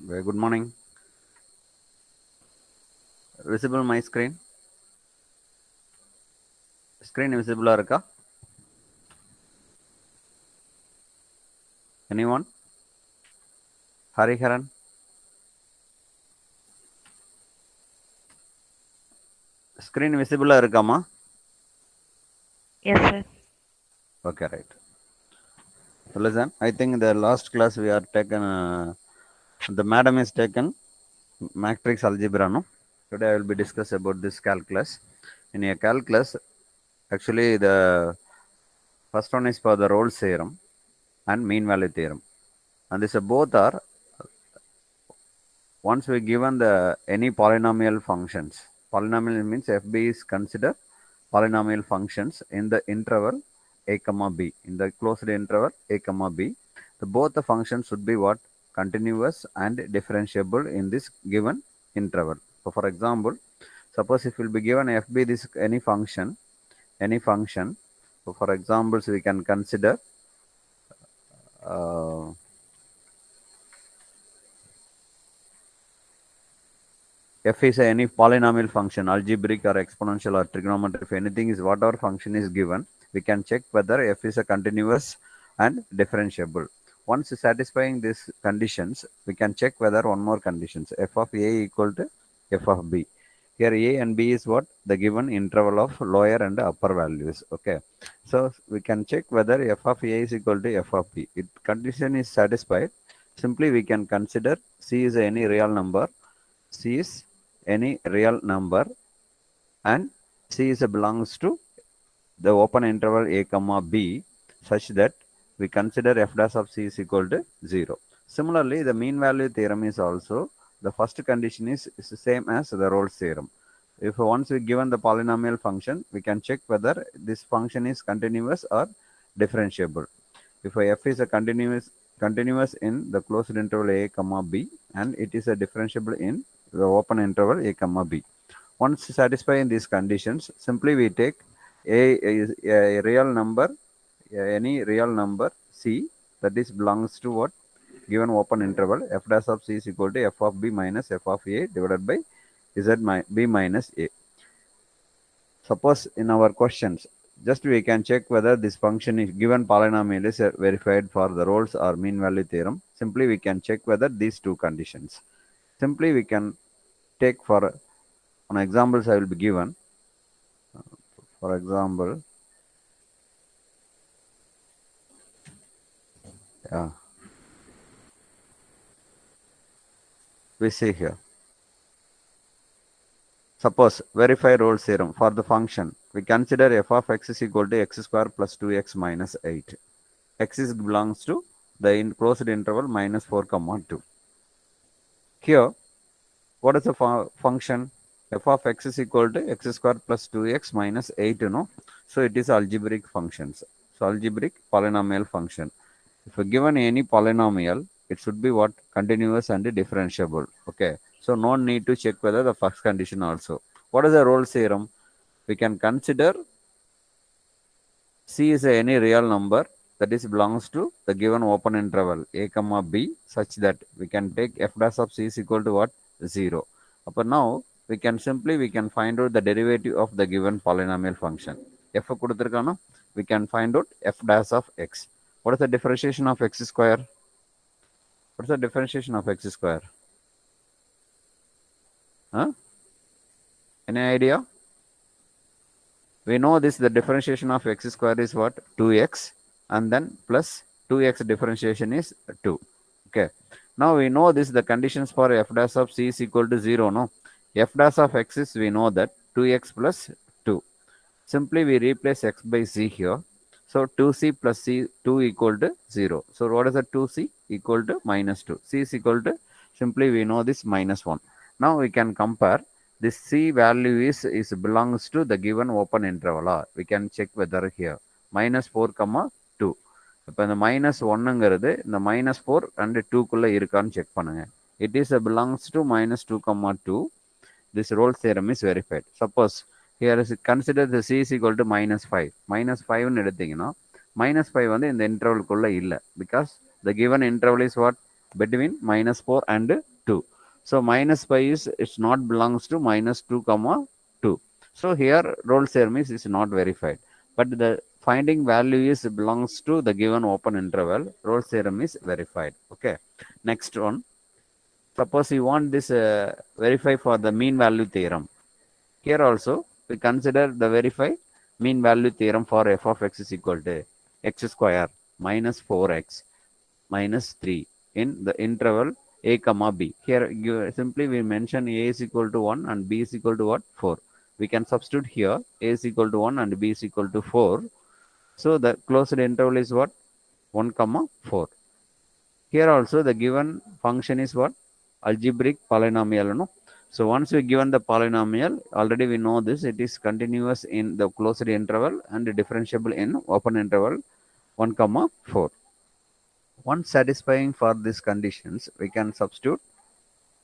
Very good morning. Visible my screen? Screen visible இருக்கா? Anyone? Hariharan? Screen visible இருக்காமா? Yes, sir. Okay, right. So listen, I think the last class we are taken, the madam is taken matrix algebra, no? Today I will be discuss about this calculus. In a calculus, actually the first one is for the Rolle's theorem and mean value theorem. And these both are, once we given the any polynomial functions, polynomial means fb is considered polynomial functions in the interval a comma b, in the closed interval a comma b, both the functions should be what? Continuous and differentiable in this given interval. So for example, suppose if will be given fb this any function, so for examples we can consider f is any polynomial function, algebraic or exponential or trigonometric, if anything is whatever function is given, we can check whether f is a continuous and differentiable. Once satisfying these conditions, we can check whether one more conditions, f of a equal to f of b. Here a and b is what? The given interval of lower and upper values. Okay. So we can check whether f of a is equal to f of b. If condition is satisfied, simply we can consider c is any real number, c is any real number, and c is belongs to the open interval a comma b such that we consider f dash of c is equal to 0. Similarly, the mean value theorem is also, the first condition is the same as the Rolle's theorem. If once we given the polynomial function, we can check whether this function is continuous or differentiable. If f is a continuous in the closed interval a comma b, and it is a differentiable in the open interval a comma b. Once satisfying these conditions, simply we take a real number, any real number c, that is belongs to what? Given open interval f dash of c is equal to f of b minus f of a divided by z b minus a. Suppose in our questions, just we can check whether this function is given polynomial is verified for the Rolle's or mean value theorem. Simply we can check whether these two conditions. Simply we can take for on examples I will be given. For example, yeah, we see here. Suppose verify Rolle's theorem for the function. We consider f of x is equal to x square plus 2x minus 8. X is belongs to the closed interval minus 4 comma 2. Here, what is the function? F of x is equal to x square plus 2x minus 8, you know. So it is algebraic functions. So algebraic polynomial function. If given any polynomial, it should be what? Continuous and differentiable. Okay. So no need to check whether the first condition also. What is the Rolle's theorem? We can consider c is any real number that is belongs to the given open interval a comma b such that we can take f dash of c is equal to what? 0. But now we can simply find out the derivative of the given polynomial function. F kuduthirukana, we can find out f dash of x. What is the differentiation of x square? What is the differentiation of x square? Huh? Any idea? We know this, the differentiation of x square is what? 2x, and then plus 2x differentiation is 2. Okay. Now we know this, the conditions for f dash of c is equal to 0, no? F dash of x is, we know that 2x plus 2. Simply we replace x by c here. So 2c plus c, 2 equal to 0. So what is the 2c? Equal to minus 2. C is equal to, simply we know this, minus 1. Now we can compare this c value is belongs to the given open interval. We can check whether here minus 4 comma 2. இப்போ இந்த minus ஒன்னுங்கிறது இந்த minus 4 and 2குள்ள இருக்கான்னு check பண்ணுங்க. It is belongs to minus 2 comma 2. This Rolle's theorem is verified. Suppose here is consider the c is equal to minus 5. Minus 5ன்னு எடுத்தீங்கன்னா minus 5 வந்து இந்த இன்டர்வலுக்குள்ள இல்லை, because the given interval is what? Between minus 4 and 2. So minus pi is it's not belongs to minus 2 comma 2. So here Rolle's theorem is not verified, but the finding value is belongs to the given open interval. Rolle's theorem is verified. Okay. Next one. Suppose you want this verify for the mean value theorem. Here also we consider the verify mean value theorem for f of x is equal to x square minus 4x minus 3 in the interval a comma b. Here you simply we mention a is equal to 1 and b is equal to what? 4. We can substitute here a is equal to 1 and b is equal to 4. So the closed interval is what? 1 comma 4. Here also the given function is what? Algebraic polynomial. No? So once we given the polynomial, already we know this, it is continuous in the closed interval and differentiable in open interval 1 comma 4. Once satisfying for these conditions, we can substitute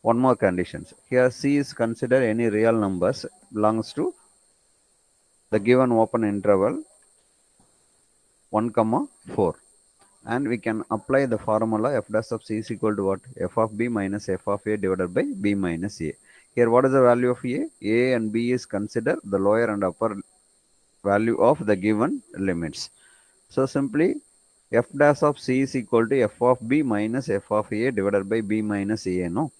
one more conditions. Here C is consider any real numbers belongs to the given open interval 1 comma 4. And we can apply the formula f dash of c is equal to what? F of b minus f of a divided by b minus a. Here what is the value of a? A and b is consider the lower and upper value of the given limits. So simply f dash of c is equal to f of b minus f of a divided by b minus a. No.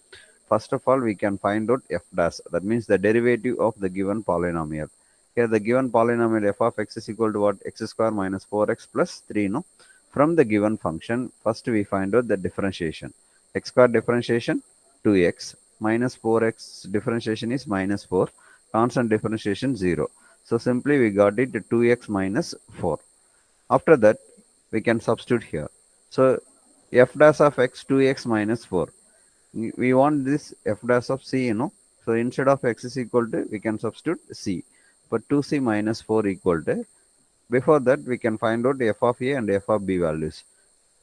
First of all, we can find out f dash. That means the derivative of the given polynomial. Here the given polynomial f of x is equal to what? X square minus 4x plus 3. No. From the given function, first we find out the differentiation. X square differentiation 2x minus 4x differentiation is minus 4. Constant differentiation 0. So simply we got it 2x minus 4. After that, we can substitute here. So f dash of x 2x minus 4. We want this f dash of c, So instead of x is equal to, we can substitute c. But 2c minus 4 equal to, before that we can find out f of a and f of b values.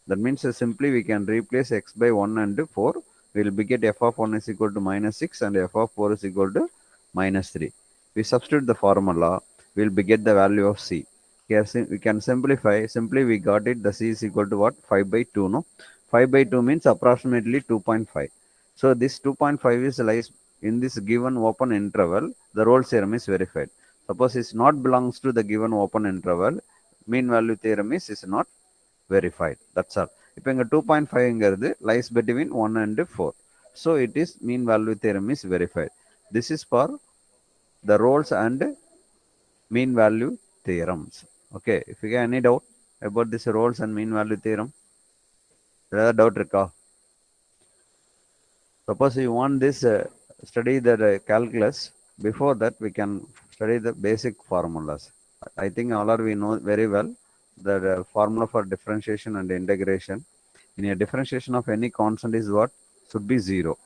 That means simply we can replace x by 1 and 4. We will get f of 1 is equal to minus 6 and f of 4 is equal to minus 3. We substitute the formula, we will get the value of c. Here we can simplify. Simply we got it, the c is equal to what? 5 by 2, no? 5 by 2 means approximately 2.5. So this 2.5 is lies in this given open interval. The Rolle's theorem is verified. Suppose it not belongs to the given open interval, mean value theorem is not verified. That's all. இப்போ இங்க 2.5 lies between 1 and 4. So it is mean value theorem is verified. This is for the Rolle's and mean value theorems. Okay, if you have any doubt about this Rolle's and mean value theorem, ஏதாவது doubt இருக்கா? Suppose you want this study the calculus, before that we can study the basic formulas. I think all are we know very well the formula for differentiation and integration. In a differentiation of any constant is what? Should be 0.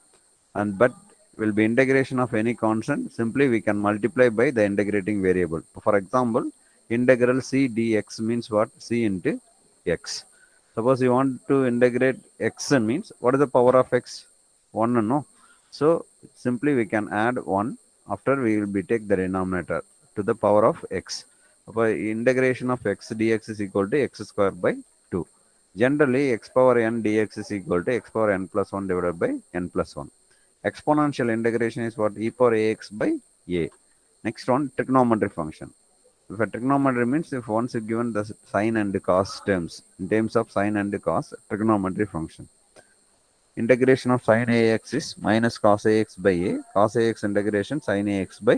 And but will be integration of any constant, simply we can multiply by the integrating variable. For example, integral c dx means what? C into x. Suppose you want to integrate x means what is the power of x? 1, no? So simply we can add 1. After we will be take the denominator to the power of x. Integration of x dx is equal to x square by 2. Generally, x power n dx is equal to x power n plus 1 divided by n plus 1. Exponential integration is what? E power ax by a. Next one, trigonometric function. If a trigonometry means if once you given the sine and cos terms, in terms of sine and cos, trigonometry function. Integration of sine ax is minus cos ax by a. Cos ax integration sine ax by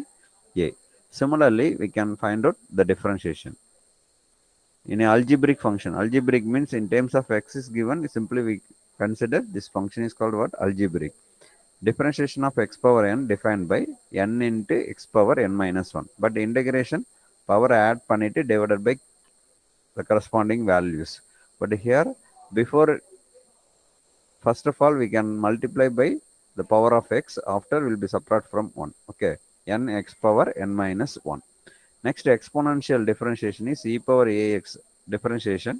a. Similarly, we can find out the differentiation. In an algebraic function, algebraic means in terms of x is given, simply we consider this function is called what? Algebraic. Differentiation of x power n defined by n into x power n minus 1. But integration power add பண்ணிட்டு divided by the corresponding values. But here, before, first of all, we can multiply by the power of x, after will be subtract from 1. Okay, n x power n minus 1. Next, exponential differentiation is e power ax differentiation,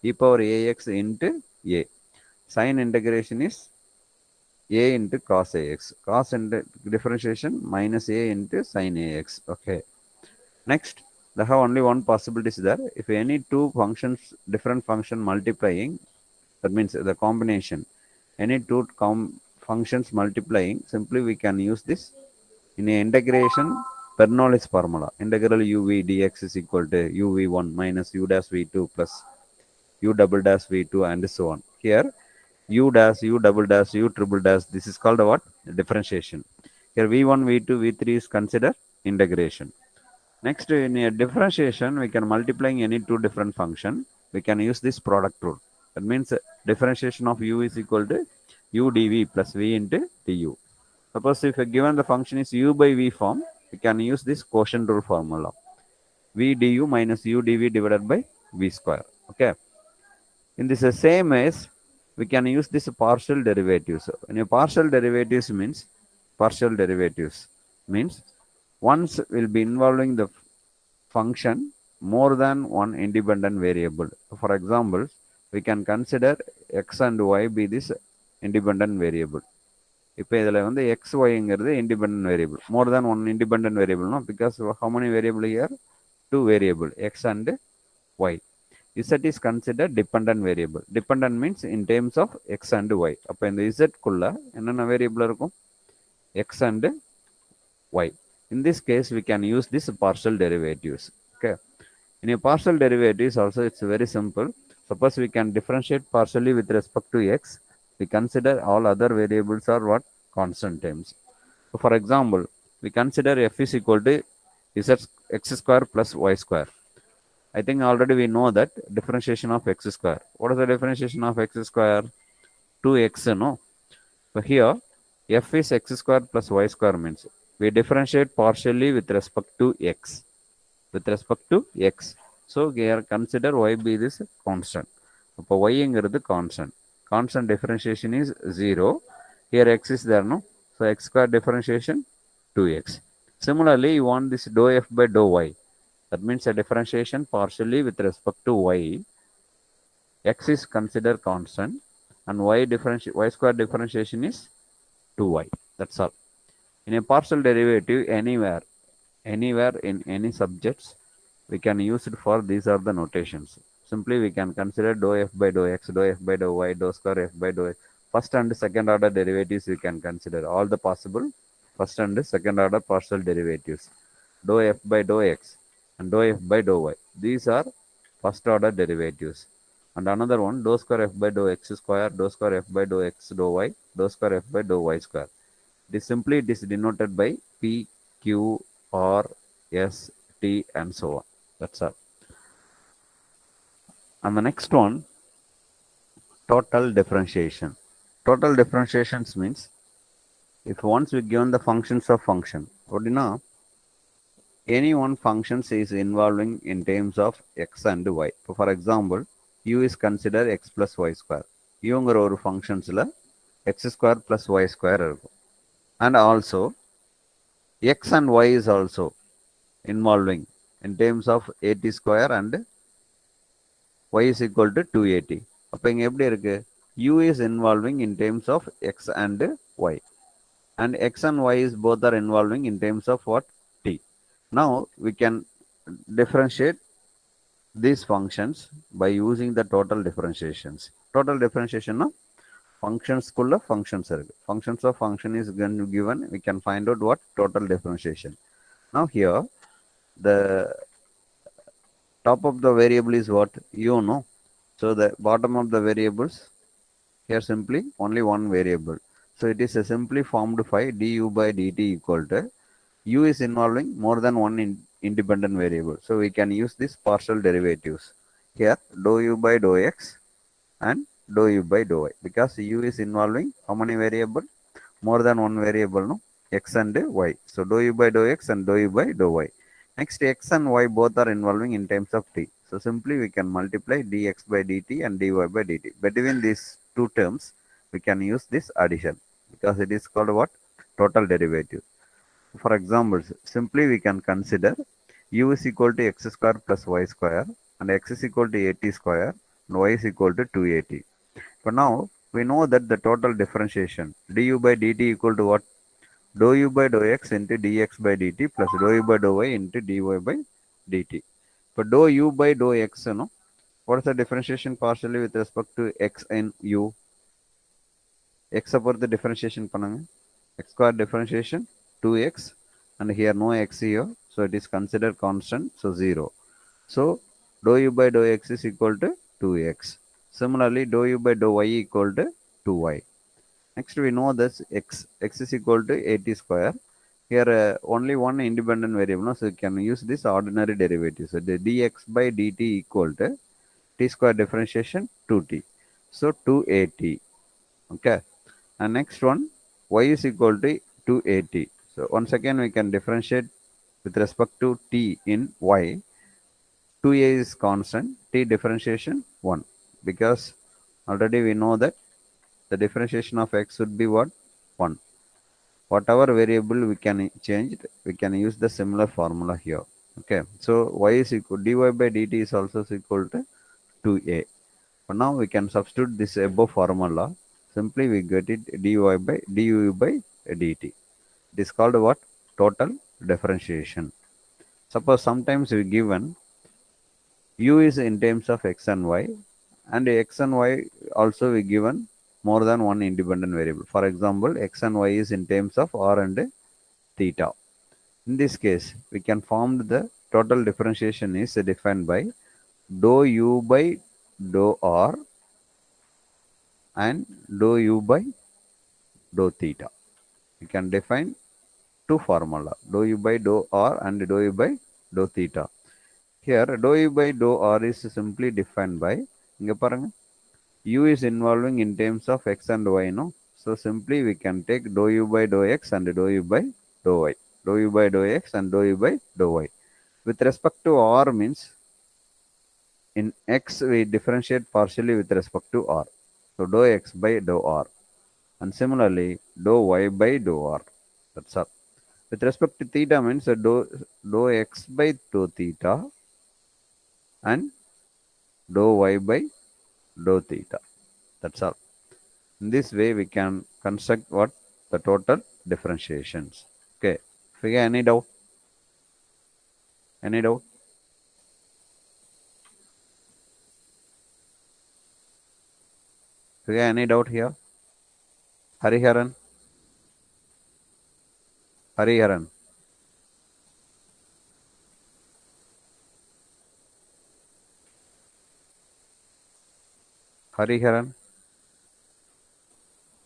e power ax into a. Sine integration is a into cos ax. Cos differentiation minus a into sin ax. Okay. Next, there have only one possibility is there. If any two functions, different function multiplying, that means the combination, any two functions multiplying, simply we can use this in a integration Bernoulli's formula. Integral uv dx is equal to uv1 minus u dash v2 plus u double dash v2 and so on. Here u dash, u double dash, u triple dash, this is called what? Differentiation. Here v1, v2, v3 is considered integration. Next, in a differentiation, we can multiplying any two different function. We can use this product rule. That means differentiation of u is equal to u dv plus v into du. Suppose if given the function is u by v form, we can use this quotient rule formula. V du minus u dv divided by v square. Okay. In this same as we can use this partial derivatives. When a partial derivatives means once will be involving the function more than one independent variable. For example, we can consider x and y be this independent variable. இப்போ இதில் வந்து X ஒய்ங்கிறது independent variable, more than one independent வேரியபிள்னா because how many variable year, two variable X and Y. Z is considered dependent variable. Dependent means in terms of x and y. அப்போ இந்த z குள்ள என்னென்ன variable இருக்கும், x and y. In this case we can use this partial derivatives. Okay, in a partial derivatives also it's very simple. Suppose we can differentiate partially with respect to x, we consider all other variables are what, constant terms. So for example, we consider f is equal to z x square plus y square. I think already we know that differentiation of x square. What is the differentiation of x square? 2x, no? So here f is x square plus y square means we differentiate partially with respect to x. With respect to x. So here consider y be this constant. So y is constant. Constant differentiation is 0. Here x is there, no? So x square differentiation 2x. Similarly, you want this dou f by dou y. That means a differentiation partially with respect to y. X is considered constant and y square differentiation is 2y. That's all. In a partial derivative, anywhere in any subjects, we can use it for these are the notations. Simply we can consider dou f by dou x, dou f by dou y, dou square f by dou x. First and second order derivatives we can consider all the possible first and second order partial derivatives. Dou f by dou x and dou f by dou y. These are first order derivatives. And another one, dou square f by dou x square, dou square f by dou x dou y, dou square f by dou y square. It is denoted by p, q, r, s, t and so on. That's all. And the next one, total differentiation. Total differentiations means if once we given the functions of function, what do you know? Any one function is involving in terms of x and y. For example, u is considered x plus y square. Uங்கிற ஒரு functionsல x square plus y square இருக்கும். And also x and y is also involving in terms of 80 square and y is equal to 280. அப்போ இங்க எப்படி இருக்கு, u is involving in terms of x and y, and x and y is both are involving in terms of what, t. Now we can differentiate these functions by using the total differentiations. Total differentiation na functions kulla functions irukku. Functions of function is given, we can find out what total differentiation. Now here the top of the variable is what, u, no? So the bottom of the variables here simply only one variable. So it is a simply formed phi du by dt equal to u is involving more than one independent variable. So we can use this partial derivatives. Here dou u by dou x and dou u by dou y, because u is involving how many variable? More than one variable, no? X and y. So dou u by dou x and dou u by dou y. Next, x and y both are involving in terms of t. So simply we can multiply dx by dt and dy by dt. Between these two terms, we can use this addition because it is called what? Total derivative. For example, simply we can consider u is equal to x square plus y square and x is equal to 80 square and y is equal to 280. But now we know that the total differentiation du by dt equal to what? Dou u by dou x into dx by dt plus dou u by dou y into dy by dt. But dou u by dou x, no? What is the differentiation partially with respect to x and u? x பொறுத்து differentiation பண்ணுங்க. X square differentiation 2x, and here no x here, so it is considered constant, so 0. So dou u by dou x is equal to 2x. Similarly, dou u by dou y equal to 2y. Next we know this x is equal to 80 square. Here only one independent variable, no? So you can use this ordinary derivative. So the dx by dt equal to t square differentiation 2t. So 2at. Okay. And next one, y is equal to 2at. So once again we can differentiate with respect to t in y. 2a is constant, t differentiation 1, because already we know that the differentiation of x would be what? 1. Whatever variable we can change, we can use the similar formula here. Okay, so y is equal, dy by dt is also equal to 2a. But now we can substitute this above formula. Simply we get it dy by du by dt. It is called what? Total differentiation. Suppose sometimes we given u is in terms of x and y, and x and y also we given more than one independent variable. For example, x and y is in terms of r and theta. In this case, we can form the total differentiation is defined by dou u by dou r and dou u by dou theta. We can define two formula, dou u by dou r and dou u by dou theta. Here dou u by dou r is simply defined by, inga paranga, u is involving in terms of x and y, no? So simply we can take dou u by dou x and dou u by dou y. Dou u by dou x and dou u by dou y. With respect to r means, in x we differentiate partially with respect to r. So dou x by dou r. And similarly dou y by dou r. That's all. With respect to theta means dou x by dou theta and dou y by dou theta. That's all. In this way we can construct what? The total differentiations. Okay. If you get any doubt? Any doubt? If you get any doubt here? Hariharan? Hariharan? Hariharan?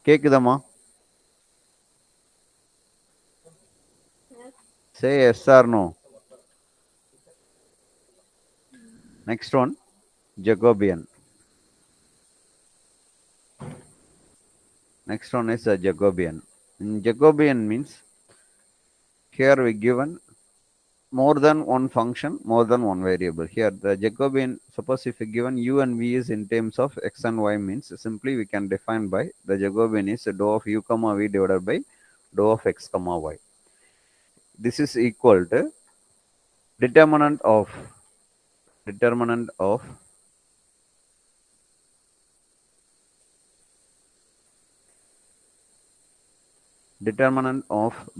கேக்குதம்மா? Say yes or no. Next one, Jacobian. Next one is a Jacobian. Jacobian means here we given more than one function, more than one variable. Here the Jacobian, suppose if we given u and v is in terms of x and y, means simply we can define by the Jacobian is dou of u comma v divided by dou of x comma y. This is equal to determinant of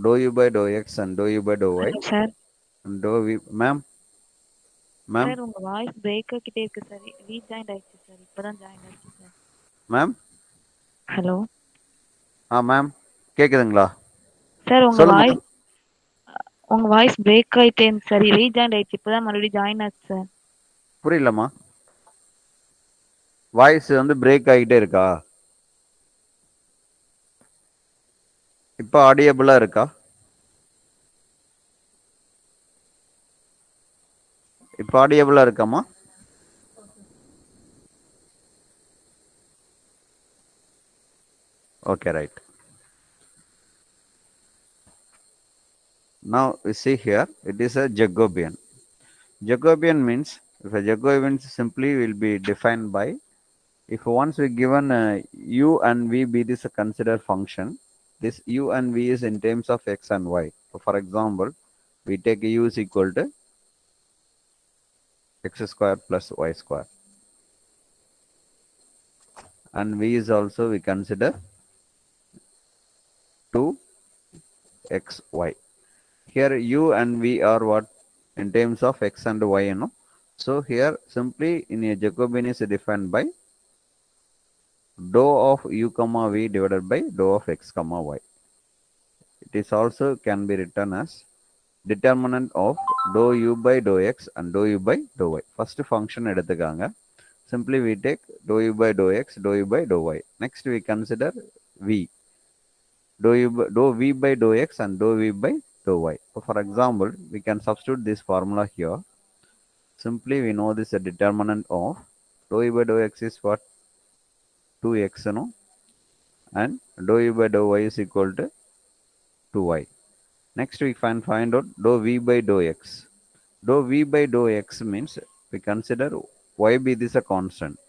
dou u by dou x and dou u by dou y Hello, sir. and dou v. Ma'am, Sir, உங்க voice break ஆகிட்டே இருக்கு sir. Rejoin ஆயிடுச்சு sir. இப்பதான் join ஆயிடுச்சு sir. ma'am, hello ma'am, கேக்குதுங்களா? Sir, சொல்லுங்க. உங்க voice break ஆயிட்டே இருந்துச்சு சார். ரீஜாயின் ஆயிடுச்சு. இப்பதான் மறுபடியும் ஜாயின் ஆச்சு சார். புரியலம்மா. வாய்ஸ் வந்து பிரேக் ஆகிட்டே இருக்கா? இப்போ ஆடியபிளா இருக்கா? இப்போ ஆடியபிளா இருக்காமா? Okay, right. Now we see here it is a Jacobian. Jacobian means, if a Jacobian simply will be defined by, if once we given u and v be this a considered function, this u and v is in terms of x and y. So for example, we take u is equal to x square plus y square, and v is also we consider 2xy. Here u and v are what? In terms of x and y, you know. So here simply in a Jacobian is defined by dou of u comma v divided by dou of x comma y. It is also can be written as determinant of dou u by dou x and dou u by dou y. First function எடுத்துக்காங்க. Simply we take dou u by dou x, dou u by dou y. Next we consider v. Dou v by dou x and dou v by dou y. So for example, we can substitute this formula here. Simply we know this is a determinant of dou u by dou x is what? 2x, no? And dou u by dou y is equal to 2y. Next we can find out dou v by dou x. Dou v by dou x means we consider y be this a constant.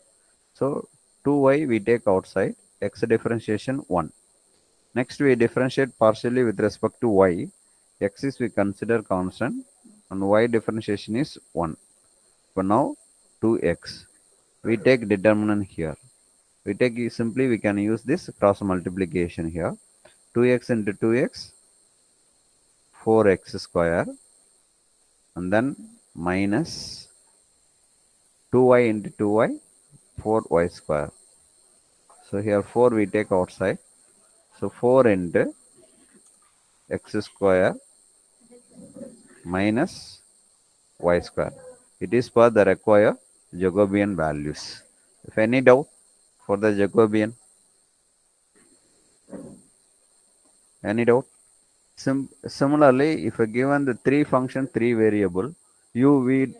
So 2y we take outside, x differentiation 1. Next we differentiate partially with respect to y. X is we consider constant and y differentiation is 1. But now 2x. We take determinant here. We take simply we can use this cross multiplication here. 2x into 2x, 4x square, and then minus 2y into 2y, 4y square. So here 4 we take outside. So 4 into x square minus y square. It is for the required Jacobian values. If any doubt for the Jacobian, any doubt? Similarly, if given the three function, three variable, u, v,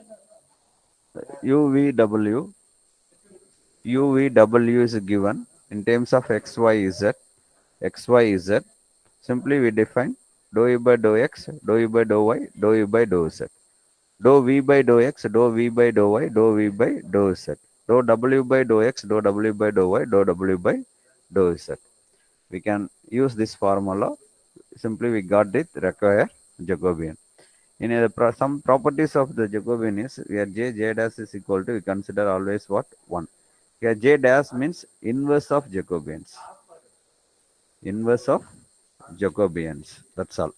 u, v, w, u, v, w is given in terms of x, y, z, x, y, z. Simply we define dou u by dou x, dou u by dou y, dou u by dou z. Dou v by dou x, dou v by dou y, dou v by dou z. Dou w by dou x, dou w by dou y, dou w by dou z. We can use this formula. Simply we got it require Jacobian. In some properties of the Jacobian is where j dash is equal to, we consider always what? 1. Here j dash means inverse of Jacobians. Inverse of Jacobians. That's all.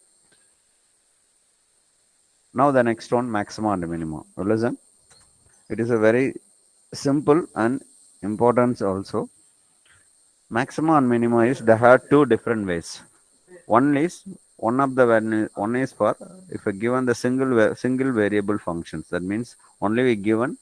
Now the next one, maxima and minima. Listen, it is a very simple and important also. Maxima and minima is they have two different ways. One is one is for if we given the single variable functions. That means only we given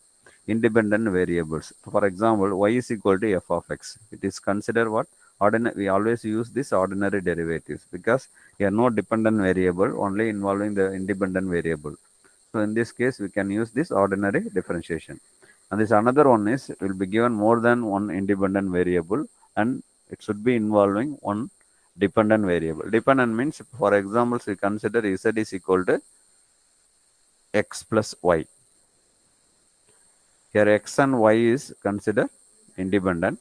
independent variables. For example, y is equal to f of x. It is considered what? Ordinary. We always use this ordinary derivatives because we are no dependent variable, only involving the independent variable. So in this case, we can use this ordinary differentiation. And this another one is will be given more than one independent variable, and it should be involving one dependent variable. Dependent means, for example, we consider z is equal to x plus y. Here x and y is considered independent.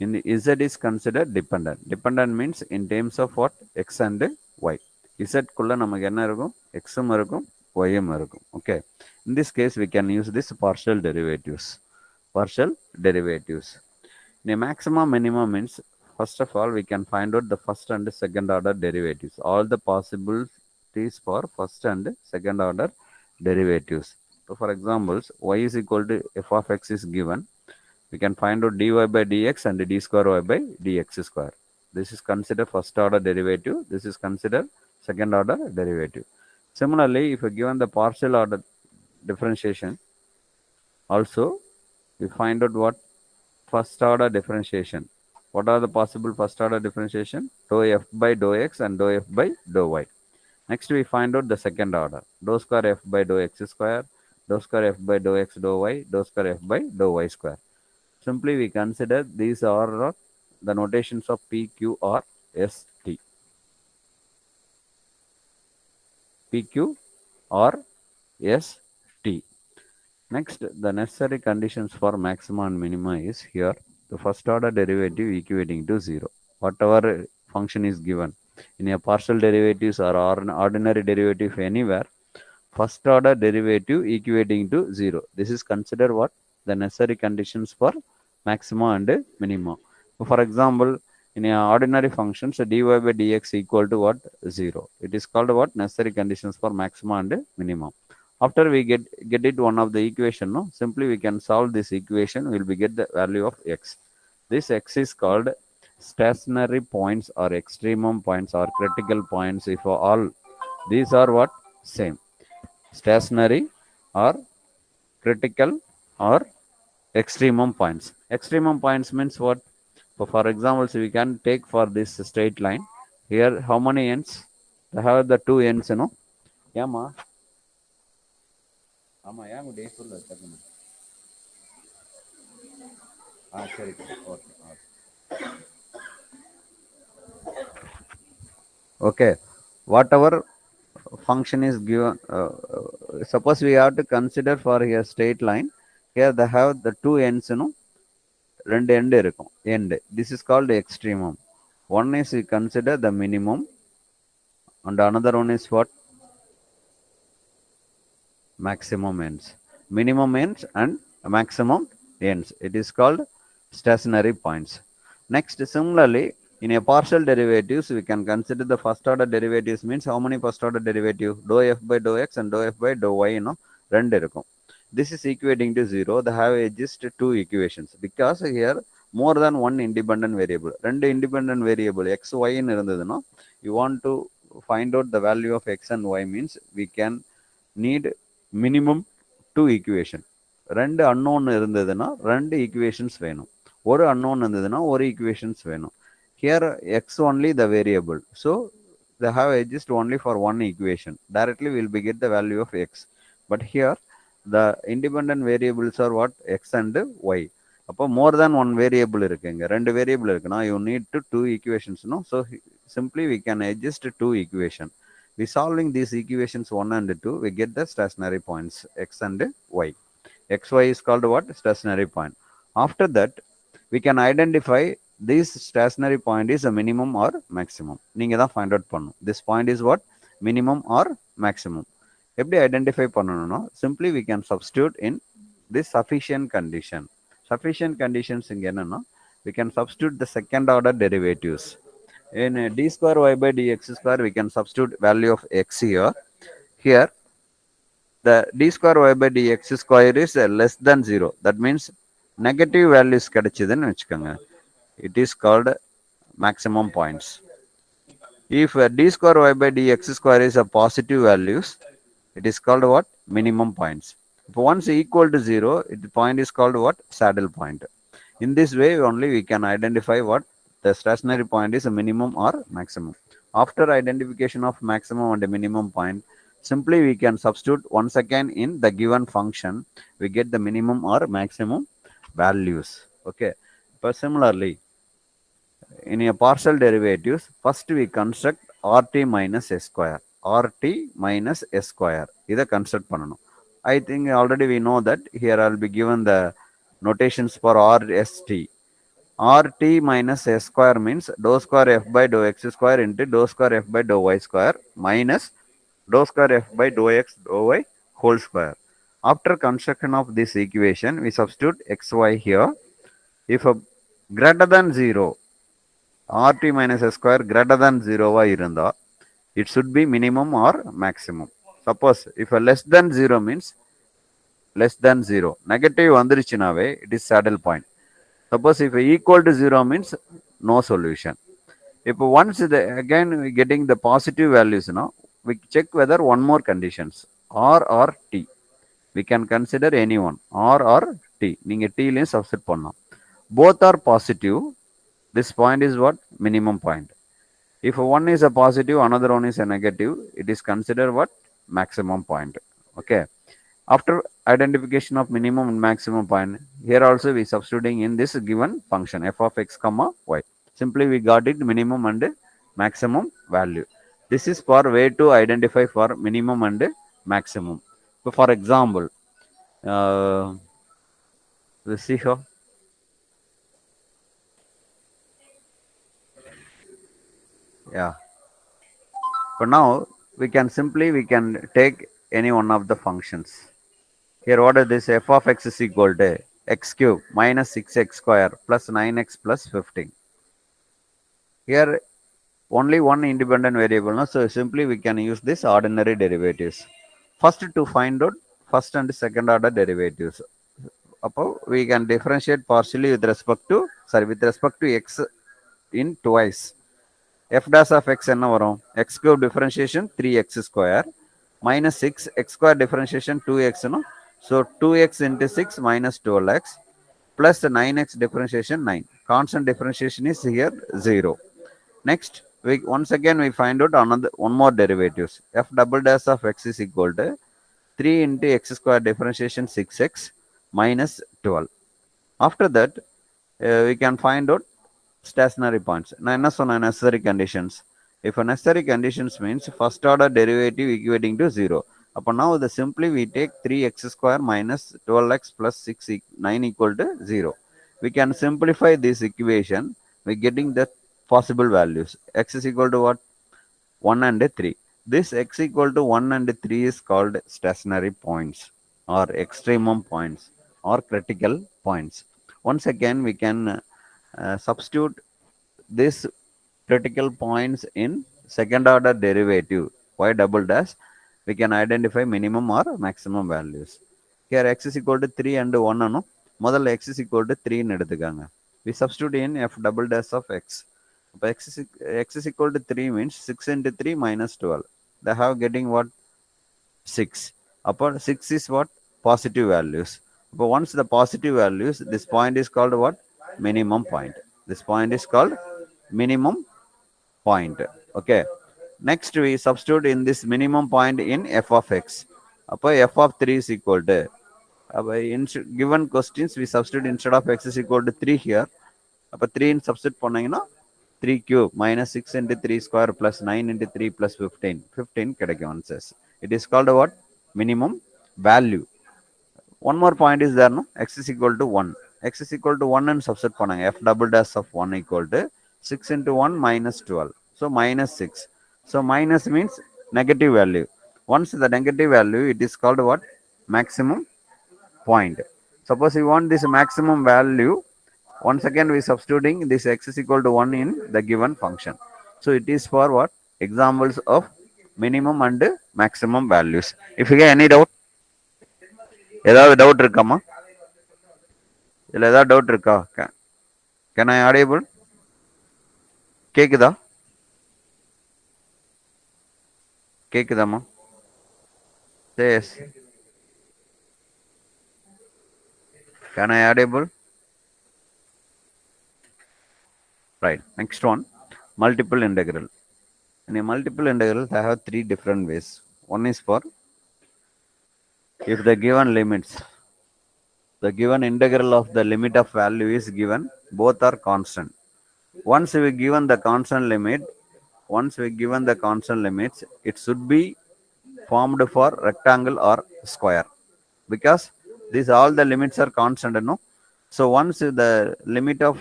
In the z is considered dependent. Dependent means in terms of what? X and y. Z kulla namakku enna irukum? X um irukum, y um irukum. Okay. In this case, we can use this partial derivatives. Partial derivatives. In a maximum minimum means, first of all, we can find out the first and second order derivatives. All the possibilities for first and second order derivatives. So for examples, y is equal to f of x is given. We can find out dy by dx and d square y by dx square. This is considered first order derivative. This is considered second order derivative. Similarly, if given the partial order differentiation, also we find out what? First order differentiation. What are the possible first order differentiation? Dou f by dou x and dou f by dou y. Next we find out the second order. Dou square f by dou x square, dou square f by dou x dou y, dou square f by dou y square. Simply we consider these are the notations of P, Q, R, S, T. P, Q, R, S, T. Next, the necessary conditions for maxima and minima is here. The first order derivative equating to 0. Whatever function is given. In a partial derivatives or ordinary derivative anywhere, first order derivative equating to 0. This is considered what? The necessary conditions for maxima and minima. So for example, in a ordinary function, so dy by dx equal to what? 0. It is called what? Necessary conditions for maxima and minima. After we get it one of the equation, no, simply we can solve this equation. We'll be get the value of x. This x is called stationary points or extremum points or critical points if all these are what? Same. Stationary or critical or extremum points. Extremum points means what? So for example, so we can take for this straight line. Here, how many ends? They have the two ends, you know. Yeah, ஆமா ஏன் day full டக்குன்னு சரி okay okay whatever function is given suppose we have to consider for a straight line here they have the two ends you know ரெண்டு end இருக்கும் end this is called extremum one is we consider the minimum and another one is what maximum ends minimum ends and maximum ends it is called stationary points next similarly in a partial derivatives we can consider the first order derivatives means how many first order derivative dou f by dou x and dou f by dou y you know ரெண்டு இருக்கும் this is equating to 0 they have just two equations because here more than one independent variable ரெண்டு independent variable x y ன்னு இருந்ததுன்னா you want to find out the value of x and y means we can need minimum two equation ரெண்டு unknown இருந்ததுன்னா ரெண்டு equations வேணும் ஒரு unknown இருந்ததுன்னா ஒரு equations வேணும் here x only the variable so they have just only for one equation directly will be get the value of x but here the independent variables are what x and y அப்போ more than one variable இருக்குங்க ரெண்டு variable இருக்குன்னா you need to two equations no so simply we can adjust two equation we solving these equations 1 and 2 we get the stationary points x and y xy is called what stationary point after that we can identify this stationary point is a minimum or maximum நீங்க தான் find out பண்ணணும் this point is what minimum or maximum எப்படி identify பண்ணணும்னா simply we can substitute in this sufficient conditions இங்க என்னன்னா we can substitute the second order derivatives in d square y by dx square we can substitute value of x here the d square y by dx square is less than 0 that means negative values கிடைச்சதுன்னு வச்சுக்கோங்க it is called maximum points if d square y by dx square is a positive values it is called what minimum points if once equal to 0 the point is called what saddle point in this way only we can identify what the stationary point is a minimum or maximum after identification of maximum and minimum point simply we can substitute once again in the given function we get the minimum or maximum values okay but similarly in a partial derivatives first we construct rt minus s square rt minus s square இதை construct பண்ணணும் I think already we know that here I'll be given the notations for rst rt minus s square means dou square f by dou x square into dou square f by dou y square minus dou square f by dou x dou y whole square after construction of this equation we substitute xy here if a greater than 0 rt minus s square greater than 0 இருந்தா it should be minimum or maximum suppose if a less than 0 means less than 0 negative வந்துருச்சுனாவே it is saddle point suppose if equal to 0 means no solution if once the again we getting the positive values now we check whether one more conditions r or t we can consider any one r or t நீங்க t லையும் substitute பண்ணலாம் both are positive this point is what minimum point if one is a positive another one is a negative it is considered what maximum point okay after identification of minimum and maximum point here also we substituting in this given function f of x comma y simply we got it minimum and maximum value this is for way to identify for minimum and maximum so for example we see how yeah but now we can simply we can take any one of the functions here what is this f of x is equal to x cube minus 6x square plus 9x plus 15 here only one independent variable no? So simply we can use this ordinary derivatives first to find out first and second order derivatives we can differentiate partially with respect to x in twice. F dash of x என்ன வரும்? X cube differentiation 3x square minus 6 x square differentiation 2x no? So 2x into 6 minus 12x plus 9x differentiation 9. Constant differentiation is here 0. Next, once again we find out another one more derivatives. F double dash of x is equal to 3 into x square differentiation 6x minus 12. After that, we can find out stationary points. Now, என்ன சொன்ன necessary conditions? If a necessary conditions means first order derivative equating to 0. Upon now, simply we take 3x square minus 12x plus 9 equal to 0. We can simplify this equation by getting the possible values. X is equal to what? 1 and 3. This x equal to 1 and 3 is called stationary points or extremum points or critical points. Once again, we can substitute this critical points in second order derivative y double dash. We can identify minimum or maximum values. Here x is equal to 3 and 1 no. முதல்ல x is equal to 3 ன்னு எடுத்துக்காங்க. We substitute in f double dash of x. X is equal to 3 means 6 into 3 minus 12. They have getting what? 6. Upon 6 is what? Positive values. But once the positive values, this point is called what? Minimum point. This point is called minimum point. Okay. Next, we substitute in this minimum point in f of x. Upon f of 3 is equal to. In given questions, we substitute instead of x is equal to 3 here. Upon 3 in substitute பண்ணீங்கன்னா 3 cube minus 6 into 3 square plus 9 into 3 plus 15. 15 கிடைக்கும் answers. It is called what? Minimum value. One more point is there, no? X is equal to 1. X is equal to 1 and substitute பண்ணாங்க. F double dash of 1 equal to 6 into 1 minus 12. So minus 6. So minus means negative value. Once the negative value, it is called what? Maximum point. Suppose we want this maximum value, once again we substituting this x is equal to 1 in the given function. So it is for what? Examples of minimum and maximum values. If you get any doubt, ஏதாவது doubt இருக்காமா? இல்ல ஏதாவது doubt இருக்கா? Can I audible? கேக்குதா? கேக்குதாமா? Yes. Can I audible? Right. Next one, multiple integral. In a multiple integral, I have three different ways. One is for if the given limits, the given integral of the limit of value is given, both are constant. Once we given the constant limit, it should be formed for rectangle or square because these all the limits are constant, no? So once the limit of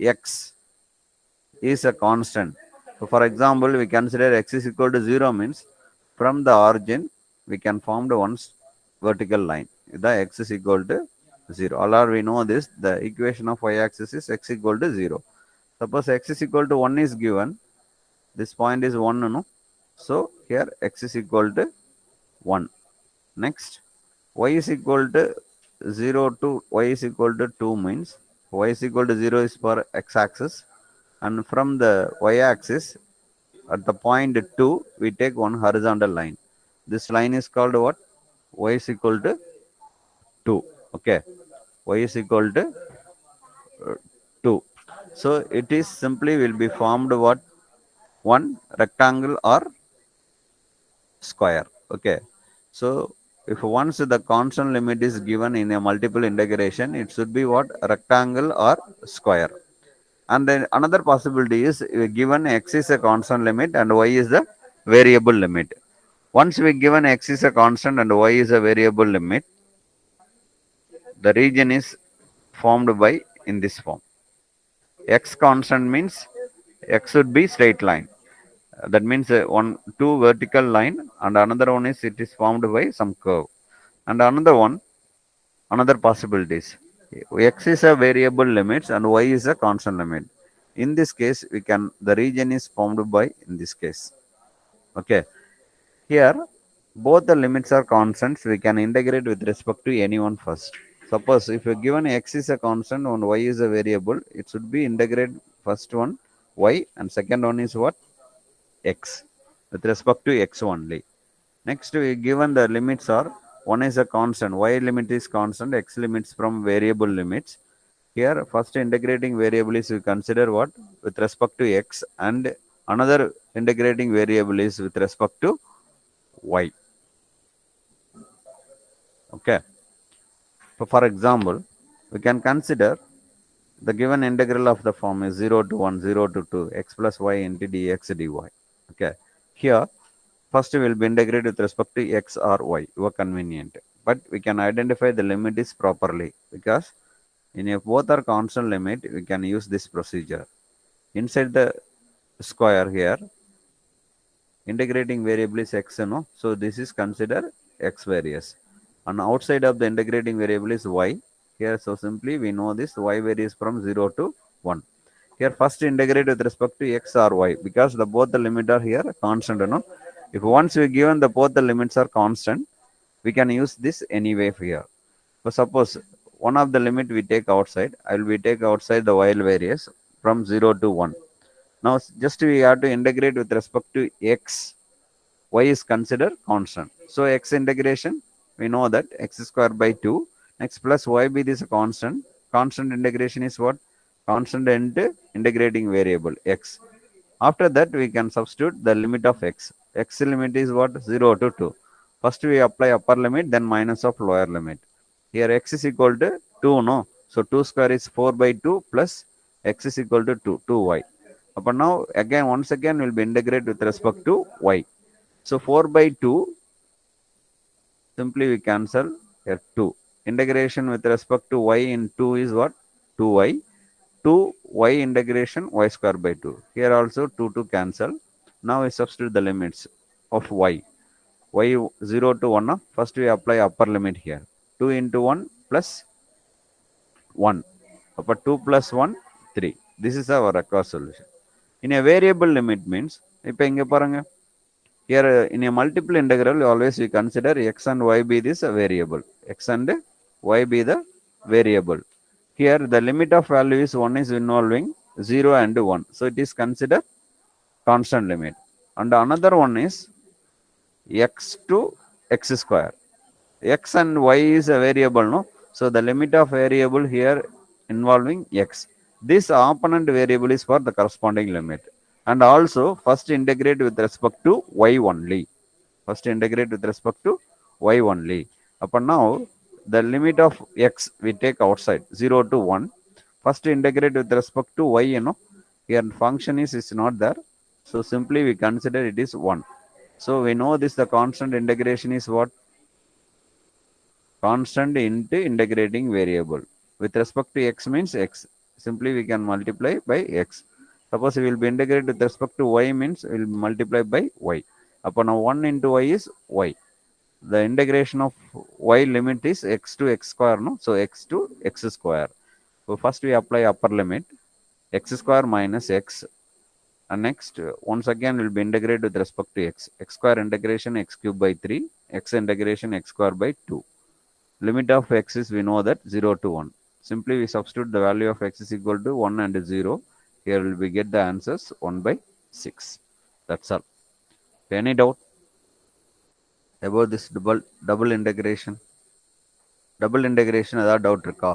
x is a constant. So for example, we consider x is equal to 0 means from the origin we can form the one vertical line. The x is equal to 0. Or we know this, the equation of y-axis is x equal to 0. Suppose x is equal to 1 is given. This point is 1, no? So here x is equal to 1. Next, y is equal to 0 to y is equal to 2 means y is equal to 0 is for x-axis. And from the y-axis, at the point 2, we take one horizontal line. This line is called what? Y is equal to 2. Okay. Y is equal to 2. So it is simply will be formed what? One rectangle or square. Okay. So if once the constant limit is given in a multiple integration, it should be what? Rectangle or square. And then another possibility is given x is a constant limit and y is the variable limit. Once we given x is a constant and y is a variable limit, the region is formed by in this form. X constant means x should be straight line. That means two vertical line and another one is it is formed by some curve. And another possibilities. X is a variable limits and y is a constant limit. In this case, the region is formed by in this case. Okay. Here, both the limits are constants. We can integrate with respect to any one first. Suppose if you given x is a constant and y is a variable, it should be integrate first one y and second one is what? X with respect to x only. Next, we given the limits are one is a constant, y limit is constant, x limits from variable limits. Here, first integrating variable is we consider what with respect to x, and another integrating variable is with respect to y. Okay. So, for example, we can consider the given integral of the form is 0 to 1, 0 to 2, x plus y into dx dy. Okay. Here, first we will be integrate with respect to x or y, your convenient. But we can identify the limit is properly because in if both are constant limit, we can use this procedure. Inside the square here, integrating variable is x, no? So this is considered x varies. And outside of the integrating variable is y. Here, so simply we know this y varies from 0 to 1. Here, first integrate with respect to x or y because the both the limit are here constant, no? If once we given the both the limits are constant, we can use this anyway here. So suppose one of the limit we take outside, I will be take outside the y varies from 0 to 1. Now just we have to integrate with respect to x, y is considered constant. So x integration, we know that x square by 2, next plus y be this constant. Constant integration is what? Constant into integrating variable x. After that, we can substitute the limit of x. X limit is what? 0 to 2. First, we apply upper limit, then minus of lower limit. Here, x is equal to 2, no? So, 2 square is 4 by 2 plus x is equal to 2, 2y. But now, again, once again, we'll be integrate with respect to y. So, 4 by 2, simply we cancel here 2. Integration with respect to y in 2 is what? 2y. 2y integration y square by 2. Here also 2 to cancel. Now we substitute the limits of y. Y 0 to 1. First we apply upper limit here. 2 into 1 plus 1. Upper 2 plus 1, 3. This is our required solution. In a variable limit means, இப்போ இங்க பாருங்க, here in a multiple integral always we consider x and y be this a variable. X and y be the variable. Here the limit of value is 1 is involving 0 and 1. So it is considered constant limit. And another one is x to x square. X and y is a variable, no? So the limit of variable here involving x. This opponent variable is for the corresponding limit. And also first integrate with respect to y only. First integrate with respect to y only. Upon now, the limit of x we take outside 0 to 1. First integrate with respect to y, you know. Here function is not there. So simply we consider it is 1. So we know this the constant integration is what? Constant into integrating variable. With respect to x means x. Simply we can multiply by x. Suppose we will be integrated with respect to y means we will multiply by y. Upon now 1 into y is y. The integration of y limit is x to x square, no? So x to x square. So first we apply upper limit x square minus x, and next once again will be integrated with respect to x. X square integration x cube by 3, x integration x square by 2. Limit of x is we know that 0 to 1. Simply we substitute the value of x is equal to 1 and 0. Here will we get the answers 1 by 6. That's all. Any doubt about this double integration? Double integration ஏதாவது doubt இருக்கா?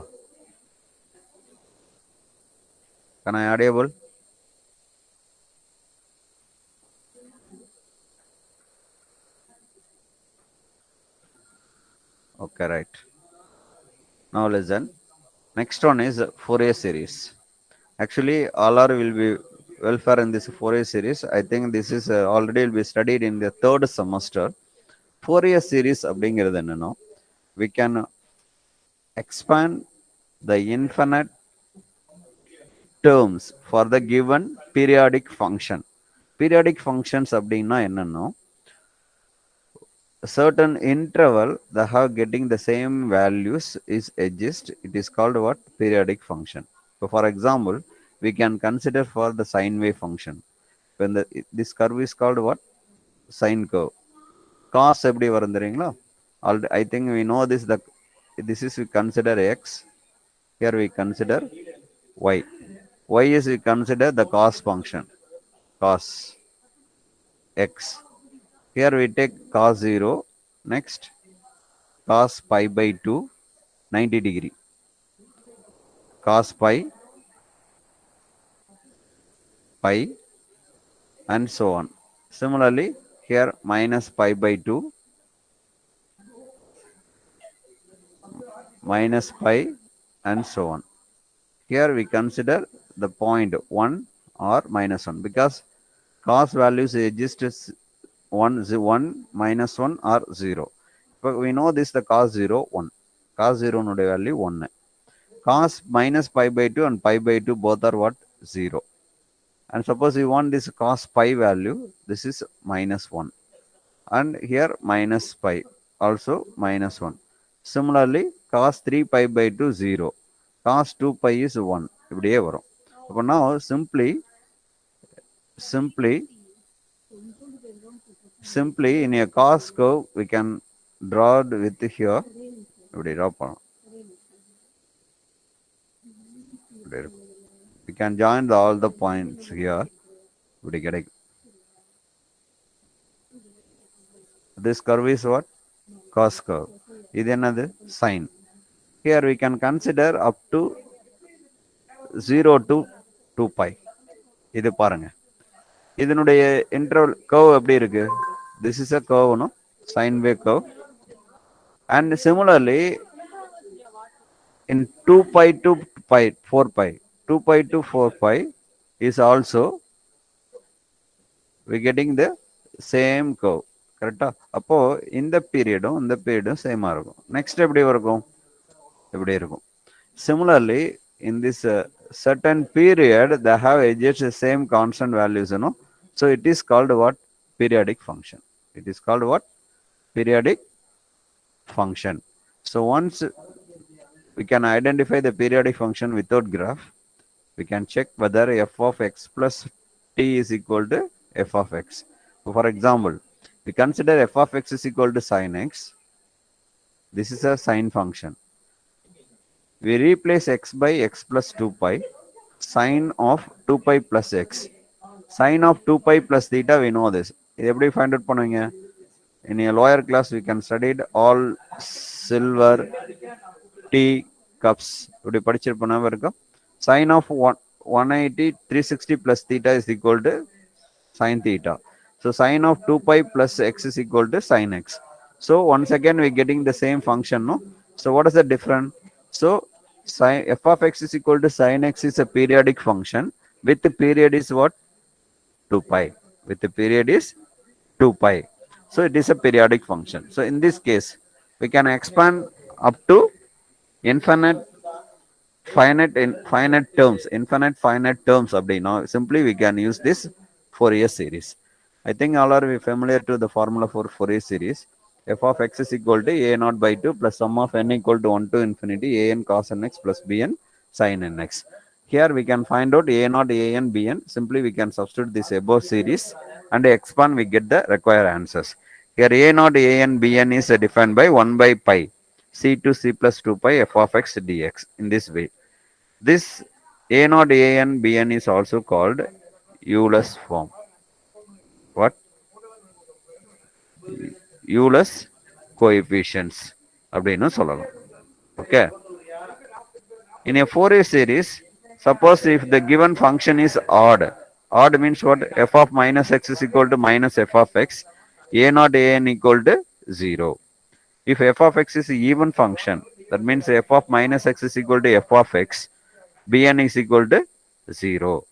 Can I audible? Okay, right. Now listen. Next one is Fourier series. Actually, all are will be welfare in this Fourier series. I think this is already will be studied in the third semester. Fourier series அப்படிங்கிறது என்னன்னா, we can expand the infinite terms for the given periodic function. Periodic functions அப்படின்னா என்னன்னா, a certain interval that have getting the same values is exist. It is called what? Periodic function. So for example, we can consider for the sine wave function. When this curve is called what? Sine curve. Cos எப்படி வரும் தெரியுங்களா? I think we know this the this is we consider x. Here we consider y. Y is we consider the cos function, cos x. Here we take cos 0. Next, cos pi by 2, 90 degree. Cos pi, pi, and so on. Similarly, here minus pi by 2, minus pi, and so on. Here we consider the point 1 or minus 1 because cos values exist as 1, minus 1 or 0. But we know this the cos 0, 1. Cos 0 no value 1. Cos minus pi by 2 and pi by 2 both are what? 0. And suppose we want this cos pi value, this is minus 1. And here minus pi, also minus 1. Similarly, cos 3 pi by 2, 0. Cos 2 pi is 1. இப்படியே வரும். அப்போ now simply in a cos curve we can draw it with here. இப்படி draw பண்ணலாம். We can join all the points here. இப்படி கிடைக்கும். This curve is what? Cos curve. இது என்னது? Sine. Here we can consider up to 0 to 2 pi. இது பாருங்க. இதனுடைய interval curve எப்படி இருக்கு? This is a curve, no? Sine wave curve. And similarly, in 2 pi to pi, 4 pi, 2 pi to 4 pi is also we getting the same curve. கரெக்டா? அப்போ இந்த பீரியடும் சேமா இருக்கும். நெக்ஸ்ட் எப்படி இருக்கும்? எப்படி இருக்கும்? Similarly, in this certain period, they have just the same constant values, you know. So it is called what? Periodic function. It is called what? Periodic function. So once we can identify the periodic function without graph, we can check whether f of x plus t is equal to f of x. So for example, we consider f of x is equal to sine x. This is a sine function. We replace x by x plus 2 pi, sine of 2 pi plus x. Sine of 2 pi plus theta, we know this. இது எப்படி find out பண்ணுவீங்க? In a lower class, we can study all silver tea cups. இப்படி படிச்சிருப்போம் இருக்கும். Sine of 180, 360 plus theta is equal to sine theta. So sine of 2 pi plus x is equal to sine x. So once again we getting the same function, no? So what is the difference? So sin f of x is equal to sine x is a periodic function with the period is what? 2 pi. With the period is 2 pi. So it is a periodic function. So in this case, we can expand up to infinite finite terms அப்படினா simply we can use this Fourier series. I think all are familiar to the formula for Fourier series. F of x is equal to a naught by 2 plus sum of n equal to 1 to infinity a n cos n x plus b n sin n x. Here we can find out a naught, a n, b n. Simply we can substitute this above series and expand, we get the required answers. Here a naught, a n, b n is defined by 1 by pi c to c plus 2 pi f of x dx. In this way, this a naught, a n, b n is also called Euler's form. What? Euler's coefficients அப்படின்னு சொல்லலாம். Okay. In a Fourier series, suppose if the given function is odd. Odd means what? F of minus x is equal to minus f of x. A naught, a n equal to 0. If f of x is an even function, that means f of minus x is equal to f of x. Bn is equal to 0.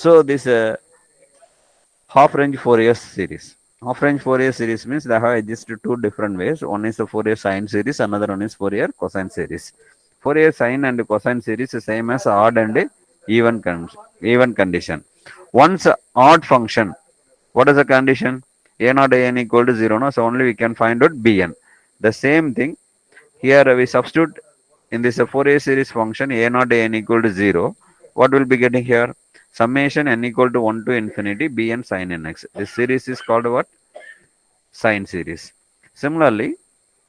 So this half range Fourier series. Half range Fourier series means they have just two different ways. One is the Fourier sine series, another one is Fourier cosine series. Fourier sine and cosine series is same as odd and even condition. Once odd function, what is the condition? A naught, a n equal to 0. No? So only we can find out bn. The same thing here we substitute in this Fourier series function a naught, a n equal to 0. What will be getting here? Summation n equal to 1 to infinity bn sin nx. This series is called what? Sine series. Similarly,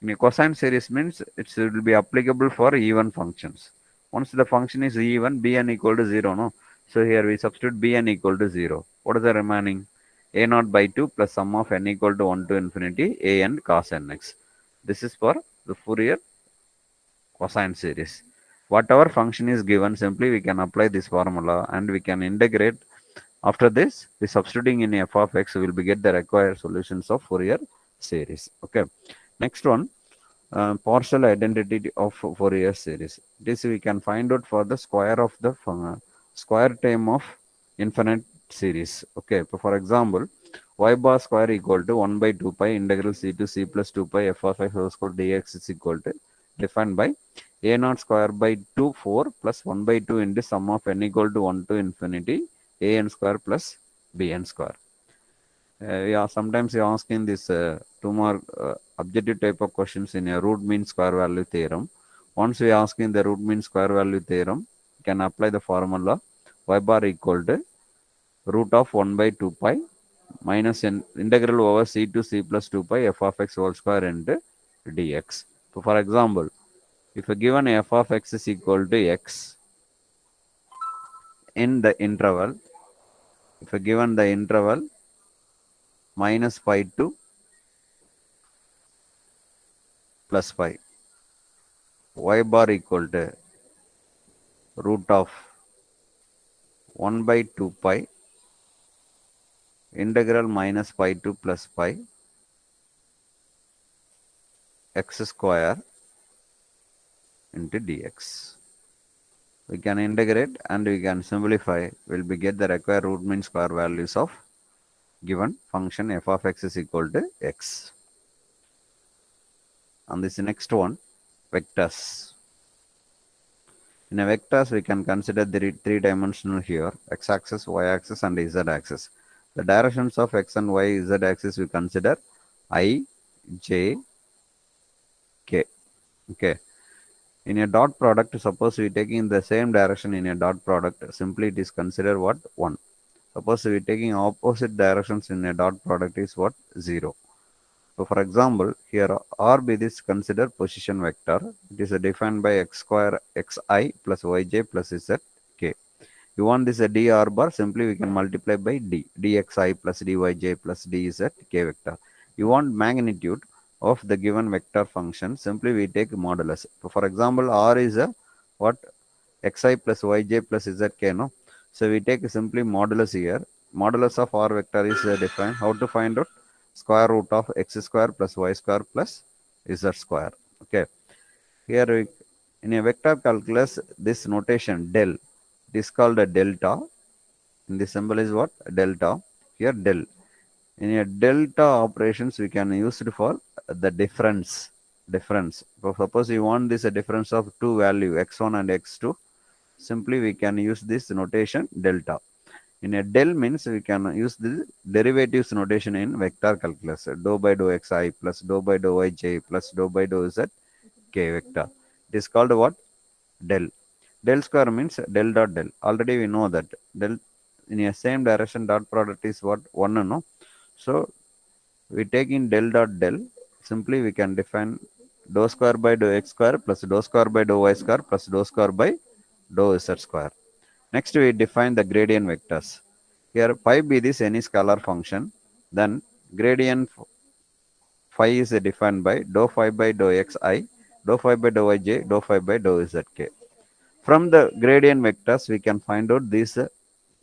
In a cosine series means it will be applicable for even functions. Once the function is even, bn equal to 0, no? So here we substitute bn equal to 0. What is the remaining? A naught by 2 plus sum of n equal to 1 to infinity a n cos nx. This is for the Fourier cosine series. Whatever function is given, simply we can apply this formula and we can integrate. After this, we substituting in f of x, we will get the required solutions of Fourier series. Okay. Next one, partial identity of Fourier series. This we can find out for the square of the square term of infinite series. Okay. So for example, y bar square equal to 1 by 2 pi integral c to c plus 2 pi f of x whole square dx is equal to defined by a naught square by 2 4 plus 1 by 2 into sum of n equal to 1 to infinity a n square plus b n square. Yeah, sometimes you asking this 2 mark objective type of questions in a root mean square value theorem. Once we asking the root mean square value theorem, you can apply the formula y bar equal to root of 1 by 2 pi minus integral over c to c plus 2 pi f of x whole square into dx. So for example, if a given f of x is equal to x in the interval, if a given the interval minus pi to plus pi, y bar equal to root of 1 by 2 pi integral minus pi to plus pi x square into dx. We can integrate and we can simplify. We'll be get the required root mean square values of given function f of x is equal to x. And this next one, vectors. In a vectors, we can consider the three-dimensional here, x-axis, y-axis, and z-axis. The directions of x and y, z-axis we consider I, j, k. Okay. In a dot product, suppose we taking the same direction in a dot product, simply it is considered what? 1. Suppose we taking opposite directions in a dot product is what? 0. So for example, here R be this considered position vector. It is defined by x square xi plus yj plus zk. You want this a dr bar, simply we can multiply by d, dxi plus dyj plus dzk vector. You want magnitude of the given vector function, simply we take modulus. So for example, R is a what? Xi plus yj plus zk, no? So we take simply modulus here. Modulus of R vector is defined. How to find out? Square root of x square plus y square plus z square. Okay. Here we, in a vector calculus, this notation del, it is called a delta. In the symbol is what? Delta. Here del. In a delta operations, we can use it for the difference. Difference. So suppose you want this a difference of two value x1 and x2. Simply we can use this notation delta. In a del means we can use the derivatives notation in vector calculus. Dou by dou xi plus dou by dou yj plus dou by dou z k vector. It is called what? Del. Del square means del dot del. Already we know that del in a same direction dot product is what? 1, no? So we take in del dot del. Simply we can define dou square by dou x square plus dou square by dou y square plus dou square by dou z square. Next we define the gradient vectors. Here phi be this any scalar function, then gradient phi is defined by dou phi by dou xi, dou phi by dou yj, dou phi by dou zk. From the gradient vectors, we can find out these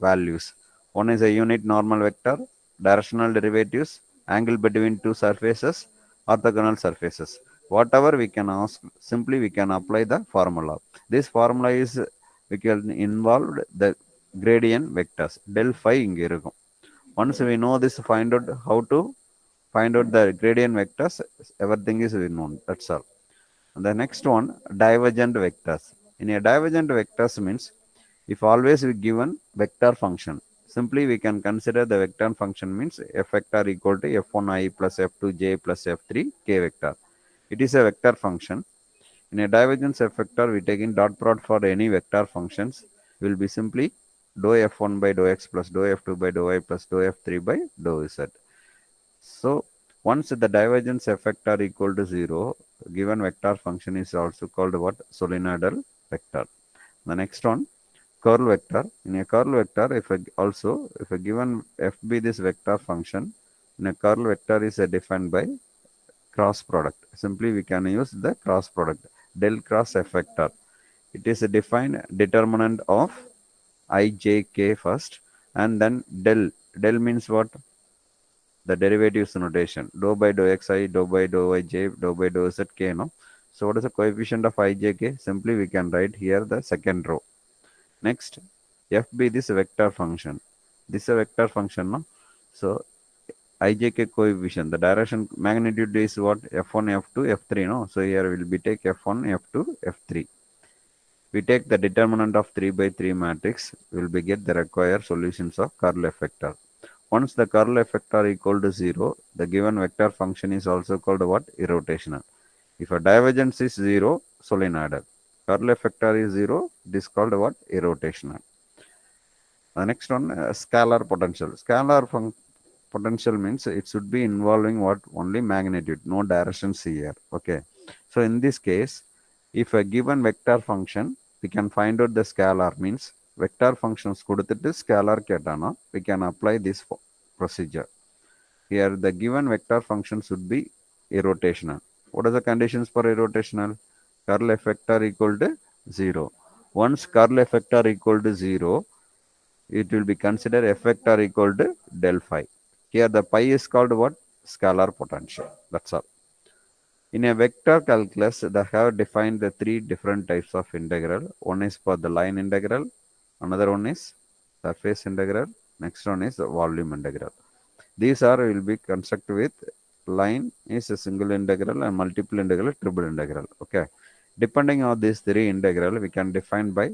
values. One is a unit normal vector, directional derivatives, angle between two surfaces, orthogonal surfaces. Whatever we can ask, simply we can apply the formula. This formula is we can involve the gradient vectors. Del phi inge irukum. Once we know this, find out how to find out the gradient vectors, everything is known. That's all. And the next one, divergent vectors. In a divergent vectors means if always we given vector function, simply we can consider the vector function means f vector equal to f1i plus f2j plus f3k vector. It is a vector function. In a divergence f vector, we take in dot product for any vector functions will be simply dou f1 by dou x plus dou f2 by dou y plus dou f3 by dou z. So once the divergence f vector equal to 0, given vector function is also called what? Solenoidal vector. The next one, curl vector. In a curl vector, if a given f be this vector function, in a curl vector is defined by cross product. Simply we can use the cross product, del cross f vector. It is a defined determinant of ijk first, and then del. Del means what? The derivatives notation. Dou by dou xi, dou by dou yj, dou by dou zk, no? So what is the coefficient of ijk? Simply we can write here the second row. Next, f be this vector function. This is a vector function, no? So ijk coefficient, the direction magnitude is what? F1, F2, F3, no? So here will be take F1, F2, F3. We take the determinant of 3 by 3 matrix, we will get the required solutions of curl f vector. Once the curl f vector equal to 0, the given vector function is also called what? Irrotational. If a divergence is 0, solenoidal. Curl f vector is 0, it is called what? Irrotational. The next one, scalar potential. Potential means it should be involving what? Only magnitude, no directions here. Okay. So in this case, if a given vector function, we can find out the scalar, means vector functions கொடுத்துட்டு scalar கேட்டானா, we can apply this procedure. Here the given vector function should be irrotational. What are the conditions for irrotational? Curl f vector equal to 0. Once curl f vector equal to 0, it will be considered f vector equal to del phi. Here the pi is called what? Scalar potential. That's all. In a vector calculus, they have defined the three different types of integral. One is for the line integral, another one is surface integral, next one is the volume integral. These are will be constructed with line is a single integral and multiple integral, triple integral. Okay. Depending on these three integral, we can define by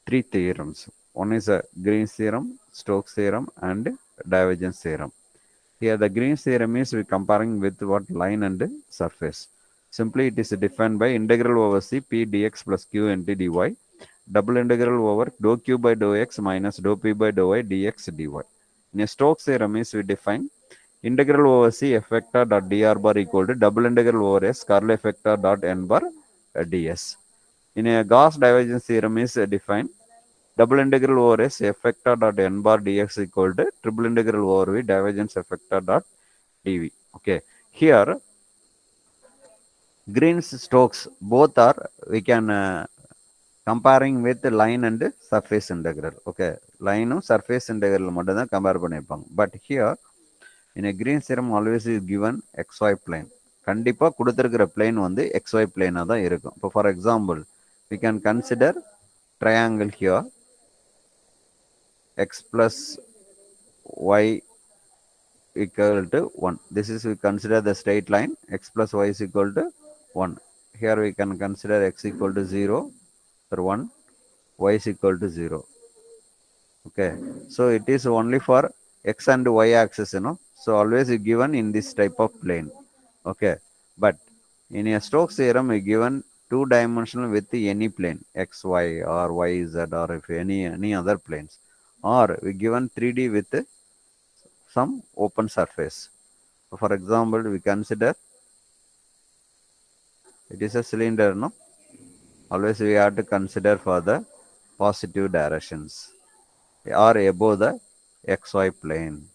three theorems. One is a Green's theorem, Stokes theorem, and divergence theorem. Here the Green's theorem is we comparing with what? Line and surface. Simply it is defined by integral over c p dx plus q into dy, double integral over dou q by dou x minus dou p by dou y dx dy. In a Stokes theorem is we define integral over c f vector dot dr bar equal to double integral over s curl f vector dot n bar ds. In a Gauss divergence theorem is defined double integral over s f vector dot n bar dx equal to triple integral over v divergence f vector dot dv. Okay. Here Green's Stokes both are we can comparing with line and surface integral. Okay. Line and surface integral மட்டும் தான் compare பண்ணிருப்பாங்க. But here in a Green's theorem always is given xy plane. கண்டிப்பா கொடுத்திருக்கிற plane வந்து xy plane தான் இருக்கும். இப்போ for example, we can consider triangle here x plus y equal to 1. This is we consider the straight line x plus y is equal to 1. Here we can consider x equal to 0 or 1, y is equal to 0. Okay. So it is only for x and y axis, you know. So always given in this type of plane. Okay. But in a Stokes theorem, we given two dimensional with any plane x, y or y, z or if any other planes, or we given 3D with some open surface. For example, we consider it is a cylinder, no? Always we have to consider for the positive directions or above the xy plane,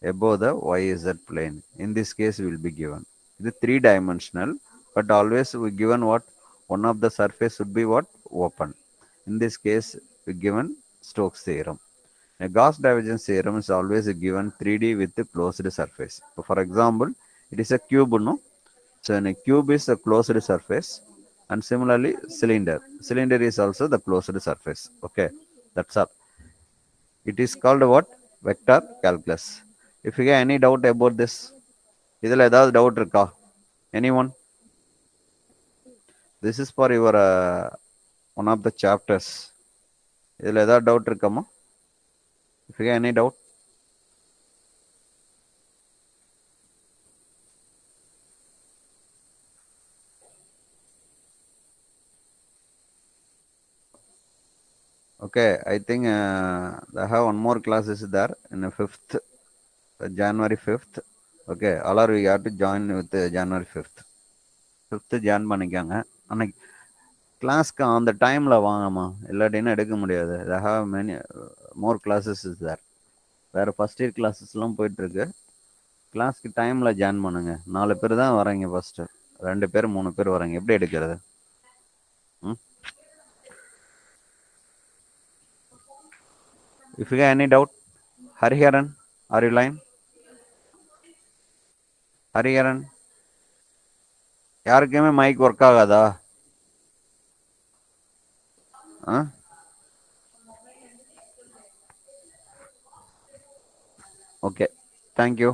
above the yz plane. In this case, will be given the three dimensional, but always we given what? One of the surface should be what? Open. In this case, we given Stokes theorem. A Gauss divergence theorem is always given 3D with the closed surface. So for example, it is a cube, no? So in a cube is a closed surface, and similarly cylinder. Cylinder is also the closed surface. Okay, that's all. It is called what? Vector calculus. If you have any doubt about this, இதில் ஏதாவது doubt இருக்கா? Anyone? This is for your one of the chapters. இதில் ஏதாவது doubt இருக்காமா? If you have any doubt? Okay, I think I have one more class is there in the 5th, January 5th. Okay, all are we have to join with January 5th. 5th join பண்ணிக்கோங்க. அன்னைக்கு கிளாஸ்க்கு அந்த டைமில் வாங்கம்மா, இல்லாட்டின்னா எடுக்க முடியாது. I have many more classes is there. வேறு ஃபஸ்ட் இயர் கிளாஸஸ்லாம் போயிட்டுருக்கு. கிளாஸ்க்கு டைமில் ஜாயின் பண்ணுங்க. 4 பேர் தான் வரீங்க ஃபஸ்ட்டு. 2 பேர் 3 பேர் வரீங்க. எப்படி எடுக்கிறது? ம். If you have any doubt, Hariharan, are you line? Hariharan, யாருக்குமே மைக் ஒர்க் ஆகாதா? ஆ, ஓகே, தேங்க்யூ.